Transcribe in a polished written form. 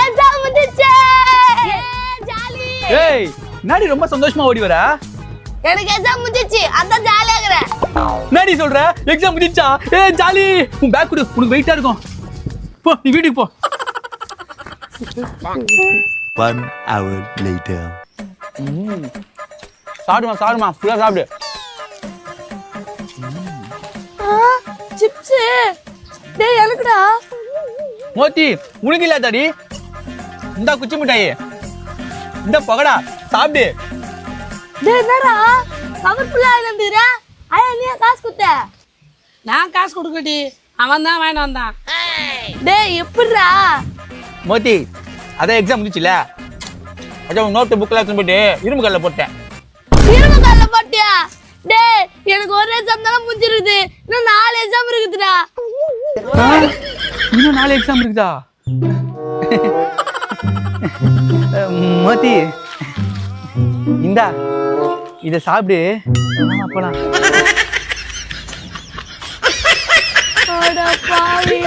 exam முடிஞ்சிச்சு jolly ஏய் நாடி ரொம்ப சந்தோஷமா ஓடி வரா எனக்கு எக்ஸாம் முடிஞ்சிச்சு அதான் ஜாலியா இருக்கறேன் நாடி சொல்ற எக்ஸாம் முடிஞ்சா ஏய் ஜாலி உன் பேக் கொடு உனக்கு வெயிட்டா இருக்கும் போ நீ வீட்டுக்கு போ 1 hour later சாப்பிடுமா ஃபுல்லா சாப்பிடு சிப்ஸ் டேய் எனக்குடா மோத்தி உனக்கு இல்ல தாடி இந்த குச்சி மிட்டாய் இந்த பகடா சாப்பிடு டேய் என்னடா கவர்ஃபுல்லா இருந்துடா ஐயா நீ காசு குத்த நான் காசு கொடுக்கட்டி அவன் தான் வாங்கிட்டு வந்தான் டேய் எப்படிடா மோத்தி அதான் எக்ஸாம் முடிச்சுல அதான் நோட்டு புக்கில் எடுத்துன்னு போயிட்டு இரும்பு கல்ல போட்டேன் இரும்பு கல்ல போட்டியா டேய் எனக்கு ஒரு எக்ஸாம் தான் முடிஞ்சிருக்குது இன்னும் 4 எக்ஸாம் இருக்குதுடா இன்னும் 4 எக்ஸாம் இருக்குதா மோத்தி இந்தா இதை சாப்பிடு போலாம் அட பாவி